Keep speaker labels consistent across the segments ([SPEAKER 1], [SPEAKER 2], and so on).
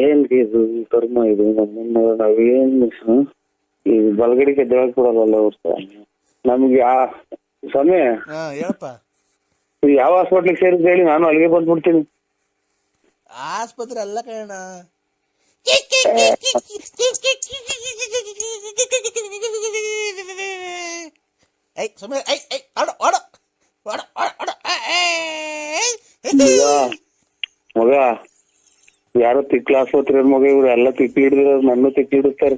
[SPEAKER 1] ಏನ್ ಇದು ಕರ್ಮ ಇದು ನಮ್ಮನ್ನ ನಾವೇನ್ ಈ ಬಲಗಡಿಗೆ ಎದ್ದೇಳಕ್ ಕೊಡಲ್ಲ ನಮ್ಗೆ ಸಮಯ
[SPEAKER 2] ಹೇಳಪ್ಪ.
[SPEAKER 1] ಯಾವ ಹಾಸ್ಪಿಟ್ಲಿಗೆ ಸೇರಿದ್ ಹೇಳಿ, ನಾನು ಅಲ್ಲಿಗೆ ಬಂದ್ಬಿಡ್ತೀನಿ.
[SPEAKER 2] ಆಸ್ಪತ್ರೆ ಅಲ್ಲ ಕಣ,
[SPEAKER 1] ಮಗ ಯಾರೋ ತಿಕ್ಲ ಆಸ್ಪತ್ರೆ ಮಗ, ಇವ್ರು ಎಲ್ಲ ತಿಕ್ಲಿ ಹಿಡಿದಿರ, ನನ್ನ ತಿಕ್ಲಿ ಹಿಡಿಸ್ತಾರೆ.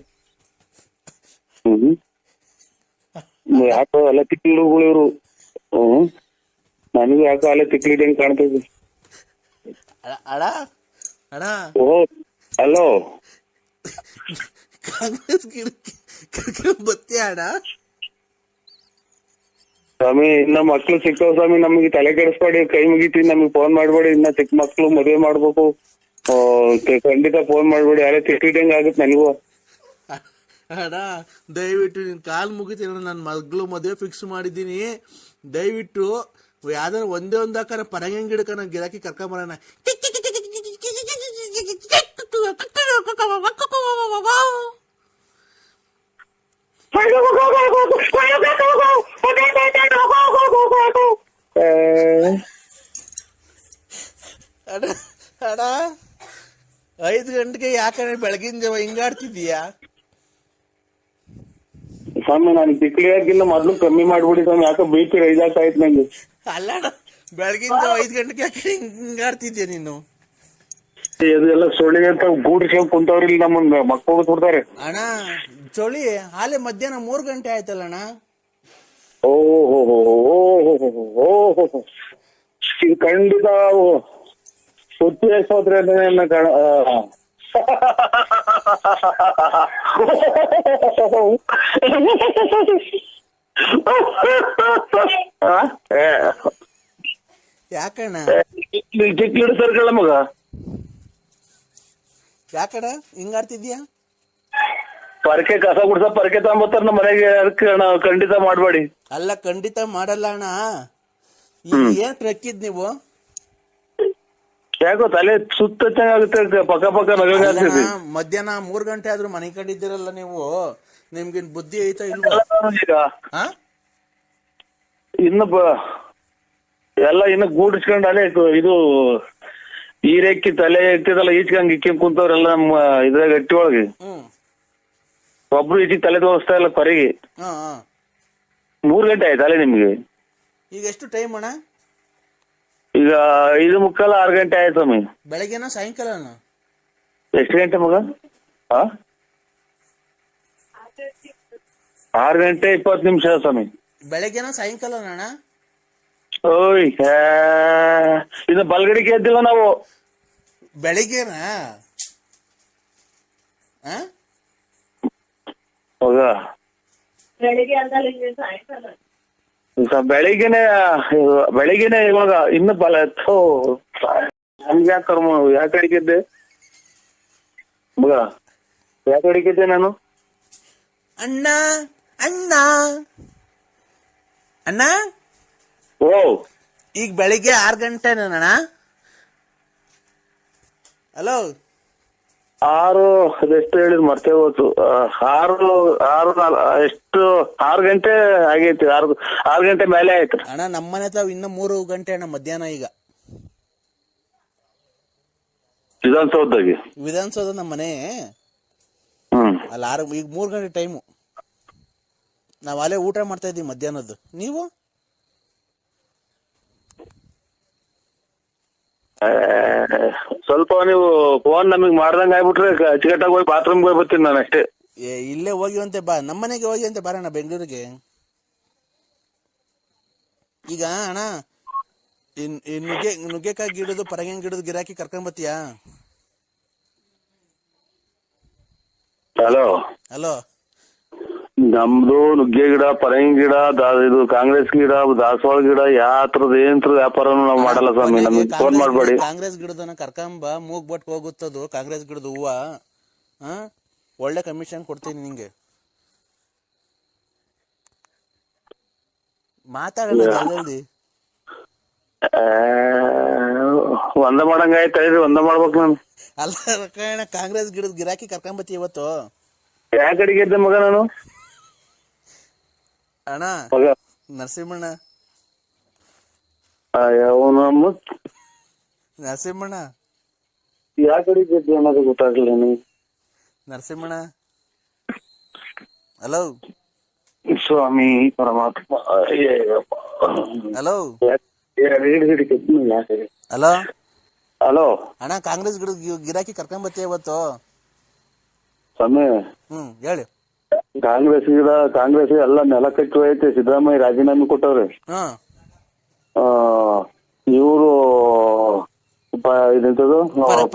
[SPEAKER 1] ಯಾಕೋ ಎಲ್ಲ ತಿಕ್ಲಿ ಹಿಡುಗಳು ಇವ್ರು. ನನಗೂ ಯಾಕೋ ಅಲ್ಲೇ ತಿಕ್ಲಿ ಹಿಡಿಯಂಗ್ ಕಾಣ್ತದೆ. ಓ ಹಲೋ,
[SPEAKER 2] ಕಾಂಗ್ರೆಸ್ ಬತ್ತೀಯ ಅಣ್ಣ?
[SPEAKER 1] ಸ್ವಾಮಿ, ಇನ್ನ ಮಕ್ಳು ಸಿಕ್ಕವ್ ಸ್ವಾಮಿ, ನಮ್ಗೆ ತಲೆ ಕೆಡಿಸ್ಬೇಡಿ, ಕೈ ಮುಗಿತೀವಿ, ನಮ್ಗೆ ಫೋನ್ ಮಾಡ್ಬೇಡಿ. ಇನ್ನ ಚಿಕ್ಕ ಮಕ್ಳು ಮದುವೆ ಮಾಡ್ಬೇಕು, ಖಂಡಿತ ಫೋನ್ ಮಾಡ್ಬೇಡಿ. ಅಲ್ಲೇ ತಿಕ್ಕಿಟ್ಟಂಗ ಆಗುತ್ತೆ ನನಗೂ.
[SPEAKER 2] ಅಣ್ಣ ದಯವಿಟ್ಟು ನಿನ್ ಕಾಲ್ ಮುಗಿತೀನಿ, ನನ್ನ ಮಗಳು ಮದುವೆ ಫಿಕ್ಸ್ ಮಾಡಿದ್ದೀನಿ. ದಯವಿಟ್ಟು ಯಾವ್ದಾರ ಒಂದೇ ಒಂದ್ ಹಾಕಾರ ಪರಂಗಿ ಗಿಡಕ ನಾನು ಗಿರಾಕಿ ಕರ್ಕೊಂಬರೋಣ. ಅಣ್ಣ 5 ಗಂಟೆಗೆ ಯಾಕಂದ್ರೆ ಬೆಳಗಿನ ಜಾವ ಹಿಂಗಾಡ್ತಿದೀಯಾ?
[SPEAKER 1] ಸ್ವಾಮಿ, ನಾನು ತಿಕ್ಲಿ ಹಾಕಿಲ್ಲ, ಮೊದ್ಲು ಕಮ್ಮಿ ಮಾಡ್ಬಿಡಿ ಸ್ವಾಮಿ, ಯಾಕೆ BP ರೈಸ್ ಆಗ್ತಾಯ್ತು ನಂಗೆ.
[SPEAKER 2] ಅಲ್ಲ ಬೆಳಗಿನ ಜಾವ 5 ಗಂಟೆಗೆ ಯಾಕೆ ಹಿಂಗಾಡ್ತಿದ್ಯಾ ನೀನು?
[SPEAKER 1] ಇದೆಲ್ಲ ಸೊಳ್ಳಿ ಅಂತ ಗೂಡಿಸ್ಕೊಂಡ್ ಕುಂತವ್ರಿಲ್ಲ, ನಮ್ಮನ್ನ ಮಕ್ಕಳು ಕೊಡ್ತಾರೆ.
[SPEAKER 2] ಅಣ್ಣ ಚಳಿ ಹಾಲೆ ಮಧ್ಯಾಹ್ನ 3 ಗಂಟೆ ಆಯ್ತಲ್ಲ ಅಣ್ಣ.
[SPEAKER 1] ಓಹೋ, ಇದು ಖಂಡಿತ ಸುತ್ತಿ ಆಸ್ಪತ್ರೆ
[SPEAKER 2] ಯಾಕಣ್ಣ
[SPEAKER 1] ಚಿಕ್ಲಿಡು ಸರ್ಕಳ ಮಗ,
[SPEAKER 2] ಯಾಕಣ್ಣ ಹಿಂಗಾಡ್ತಿದ್ಯಾ?
[SPEAKER 1] ಪರಕೆ ಕಸ ಗುಡ್ಸ ಪರಕೆ ತಗೊಂಬತ್ತಾರ ನಮ್ಮ ಮನೆಗೆ, ಅದಕ್ಕೆ ಖಂಡಿತ ಮಾಡ್ಬೇಡಿ.
[SPEAKER 2] ಅಲ್ಲ ಖಂಡಿತ ಮಾಡಲ್ಲ ಅಣ್ಣ. ಏನ್ ಟ್ರಕ್ಕಿದ್ ನೀವು?
[SPEAKER 1] ಯಾಕೋ ತಲೆ ಸುತ್ತ ಆಗುತ್ತೆ, ಪಕ್ಕ ಪಕ್ಕ ನಗಾಗ್ತದೆ.
[SPEAKER 2] ಮಧ್ಯಾಹ್ನ 3 ಗಂಟೆ ಆದ್ರೂ ಮನೆ ಕಂಡಿದ್ದೀರಲ್ಲ ನೀವು, ನಿಮ್ಗಿನ್ ಬುದ್ಧಿ ಐತಾ ಇಲ್ವಾ?
[SPEAKER 1] ಈಗ ಇನ್ನು ಎಲ್ಲ ಇನ್ನು ಗೂಡಿಸ್ಕೊಂಡ್ ಅಲ್ಲೇ ಇದು ಈರೆಕ್ಕಿ ತಲೆ ಇರ್ತದಲ್ಲ, ಈಚ್ಕಂಗ್ ಇಕ್ಕಂಗ್ ಕುಂತವ್ರೆಲ್ಲ ನಮ್ಮ ಇದ್ರಾಗ ಗಟ್ಟಿ ಒಳಗೆ. ಒಬ್ರು ಈಚಿಗೆ ತಲೆ ತೋರಿಸ್ತಾ ಇಲ್ಲ ಪರಿಗೆ. 3 ಗಂಟೆ ಆಯ್ತಲ್ಲ ನಿಮ್ಗೆ?
[SPEAKER 2] ಈಗ ಎಷ್ಟು ಟೈಮ್ ಅಣ್ಣ?
[SPEAKER 1] ಈಗ 5:45 6 ಗಂಟೆ ಆಯ್ತು ಸ್ವಾಮಿ.
[SPEAKER 2] ಬೆಳಗ್ಗೆನ ಸಾಯಂಕಾಲನ?
[SPEAKER 1] ಎಷ್ಟು ಗಂಟೆ ಮಗ? 6 ಗಂಟೆ 20 ನಿಮಿಷ ಸ್ವಾಮಿ.
[SPEAKER 2] ಬೆಳಗ್ಗೆನ ಸಾಯಂಕಾಲನ ಅಣ್ಣ?
[SPEAKER 1] ಓಯ್, ಇನ್ನು ಬಲ್ಗಡಿಗೆ ಎದ್ದಿಲ್ಲ ನಾವು.
[SPEAKER 2] ಬೆಳಿಗ್ಗೆನಾ?
[SPEAKER 1] ಮಗ ಬೆಳಿಗ್ಗೆನೆ ಇವಾಗ ಇನ್ನು ಬಲ ನಮ್ಗೆ ಯಾಕೆ ಕರ್ಮ, ಯಾಕೆ ಅಡಿಕಿದ್ದೆ ಮಗ, ಯಾಕೆ ಅಡಿಕಿದ್ದೆ ನಾನು?
[SPEAKER 2] ಅಣ್ಣ ಅಣ್ಣ ಅಣ್ಣ,
[SPEAKER 1] ಓ
[SPEAKER 2] ಈಗ ಬೆಳಿಗ್ಗೆ 6 ಗಂಟೆನಣ್ಣ? ಹಲೋ,
[SPEAKER 1] 6 ಅದೆಷ್ಟು ಹೇಳಿದ್ ಮರ್ತೇ ಹೋಯ್ತು. 6 ಗಂಟೆ ಆಗೈತಿ, 6 ಗಂಟೆ ಮೇಲೆ ಆಯ್ತು
[SPEAKER 2] ಅಣ್ಣ. ನಮ್ಮನೆ ತಾವ್ ಇನ್ನ 3 ಗಂಟೆ ಅಣ್ಣ ಮಧ್ಯಾಹ್ನ. ಈಗ ವಿಧಾನಸೌಧ ನಮ್ಮನೆ ಅಲ್ಲಿ ಈಗ 3 ಗಂಟೆ ಟೈಮು. ನಾವ್ ಅಲ್ಲೇ ಊಟ ಮಾಡ್ತಾ ಇದೀವಿ ಮಧ್ಯಾಹ್ನದ್ದು. ನೀವು
[SPEAKER 1] ಸ್ವಲ್ಪ ನೀವು ಫೋನ್ ನಮಗ್ ಮಾಡ್ದಂಗ ಆಗ್ಬಿಟ್ರೆ ಅಚ್ಚುಕಟ್ಟಾಗಿ ಹೋಗಿ ಬಾತ್ರೂಮ್ಗೆ ಹೋಗಿ ಬರ್ತೀನಿ ನಾನು ಅಷ್ಟೇ.
[SPEAKER 2] ಇಲ್ಲೇ ಹೋಗಿವಂತೆ ಬಾ, ನಮ್ಮನೆಗೆ ಹೋಗಿವಂತೆ ಬಾರಣ್ಣ ಬೆಂಗಳೂರಿಗೆ. ಈಗ ಅಣ್ಣ ನುಗ್ಗೆಕಾಯಿ ಗಿಡದು ಪರಂಗಿ ಗಿಡದು ಗಿರಾಕಿ ಕರ್ಕೊಂಡ್ ಬತ್ತೀಯಾ?
[SPEAKER 1] ಹಲೋ
[SPEAKER 2] ಹಲೋ,
[SPEAKER 1] ನಮ್ದು ನುಗ್ಗೆ ಗಿಡ, ಪರಂಗಿ ಗಿಡ, ಇದು ಕಾಂಗ್ರೆಸ್ ಗಿಡ, ದಾಸವಾಳ ಗಿಡ, ಯಾತ್ರದ ಏನ್ ವ್ಯಾಪಾರನು ನಾವು ಮಾಡಲ್ಲ ಸ್ವಾಮಿ. ನಮ್ಗೆ ಫೋನ್ ಮಾಡ್ಬೇಡಿ.
[SPEAKER 2] ಕಾಂಗ್ರೆಸ್ ಗಿಡದನ್ನ ಕರ್ಕೊಂಬ, ಮೂಗ್ ಬಟ್ ಹೋಗುತ್ತದು ಕಾಂಗ್ರೆಸ್ ಗಿಡದ ಹೂವ. ಒಳ್ಳೆ ಕಮಿಷನ್ ಕೊಡ್ತೀನಿ ನಿಂಗೆ. ಮಾತಾಡೋಣ ಜಲ್ದಿ.
[SPEAKER 1] ಒಂದ ಮಾಡಂಗ ಆಯ್ತು ಒಂದ ಮಾಡ್ಬೇಕು ನಾನು.
[SPEAKER 2] ಅಲ್ಲ ರಕಣ ಕಾಂಗ್ರೆಸ್ ಗಿಡದ ಗಿರಾಕಿ ಕರ್ಕೊಂಬತ್ತಿ ಇವತ್ತು.
[SPEAKER 1] ಯಾ ಕಡೆಗೆ ಇದ್ದೆ ಮಗ ನಾನು
[SPEAKER 2] ಅಣ್ಣ
[SPEAKER 1] ಮಗ
[SPEAKER 2] ನರಸಿಂಹಣ್ಣ ನರಸಿಂಹಣ್ಣ
[SPEAKER 1] ಯಾ ಕಡೆಗೆ ಇದ್ದೆ ಅನ್ನೋದು ಗೊತ್ತಾಗ್ಲಿಲ್ಲ ನೀ.
[SPEAKER 2] ನರಸಿಂಹಣ್ಣ ಹಲೋ
[SPEAKER 1] ಸ್ವಾಮಿ ಪರಮಾತ್ಮ.
[SPEAKER 2] ಹಲೋ ಹಲೋ
[SPEAKER 1] ಹಲೋ
[SPEAKER 2] ಅಣ್ಣ ಕಾಂಗ್ರೆಸ್ ಗಿಡದ ಗಿರಾಕಿ ಕರ್ಕೊಂಬತ್ತಿ ಇವತ್ತು.
[SPEAKER 1] ಸ್ವಾಮಿ
[SPEAKER 2] ಹೇಳಿ.
[SPEAKER 1] ಕಾಂಗ್ರೆಸ್ ಎಲ್ಲ ನೆಲ ಕಟ್ಟಿ ಹೋಯ್ತೆ. ಸಿದ್ದರಾಮಯ್ಯ ರಾಜೀನಾಮೆ ಕೊಟ್ಟವ್ರೆ. ಇವರು ಇದೆಂತದು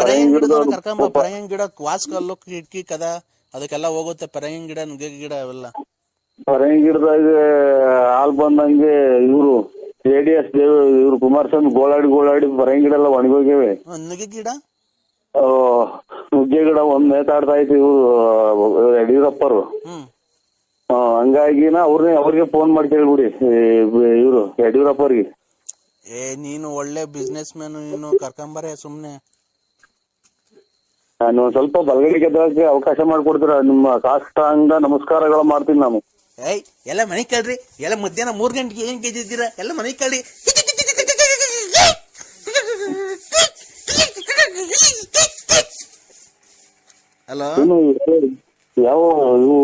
[SPEAKER 2] ಪರಂಗಿ ಗಿಡ ವಾಸ್ಕಲ್ಲು ಕಿಟಕಿ ಕದ ಅದಕ್ಕೆಲ್ಲ ಹೋಗುತ್ತೆ. ಪರಂಗಿ ಗಿಡ ನುಗ್ಗೆ ಗಿಡ ಅವೆಲ್ಲ
[SPEAKER 1] ಪರಂಗಿ ಗಿಡದಾಗ ಹಾಲ್ ಬಂದಂಗೆ ಇವರು JDS ಇವ್ರು ಕುಮಾರಸ್ವಾಮಿ ಗೋಳಾಡಿ ಪರಂಗಿ ಗಿಡ ಎಲ್ಲ ಒಣಗೋಗಿವೆ.
[SPEAKER 2] ನುಗ್ಗೆ ಗಿಡ
[SPEAKER 1] ನುಗ್ಗೆ ಗಿಡ ಒಂದ್ ನೇತಾಡ್ತಾ ಇತ್ತು ಇವ್ರು ಯಡಿಯೂರಪ್ಪರು. ಹಂಗಾಗಿನ ಅವ್ರಿಗೆ ಫೋನ್ ಮಾಡಿ ಕೇಳ್ಬಿಡಿ ಇವ್ರು ಯಡಿಯೂರಪ್ಪರಿಗೆ.
[SPEAKER 2] ನೀನು ಒಳ್ಳೆ ಬಿಸ್ನೆಸ್ ಮ್ಯಾನ್, ನೀನು ಕರ್ಕೊಂಬರೇ ಸುಮ್ನೆ.
[SPEAKER 1] ನಾನು ಸ್ವಲ್ಪ ಬಲಗಡೆ ಗೆದ್ದಕ್ಕೆ ಅವಕಾಶ ಮಾಡ್ಕೊಡ್ತೀರ? ನಿಮ್ಮ ಕಾಷ್ಟಾಂಗ ನಮಸ್ಕಾರಗಳು ಮಾಡ್ತೀನಿ ನಾನು.
[SPEAKER 2] ಎಲ್ಲ ಮನೆ ಕೇಳ್ರಿ, ಎಲ್ಲ ಮಧ್ಯಾಹ್ನ 3 ಗಂಟೆಗೆ ಏನ್ ಗೆದ್ದಿದ್ದೀರಾ? ಎಲ್ಲ ಮನೆ ಕೇಳ್ರಿ. ಹಲೋ
[SPEAKER 1] ಯಾವ ಇವು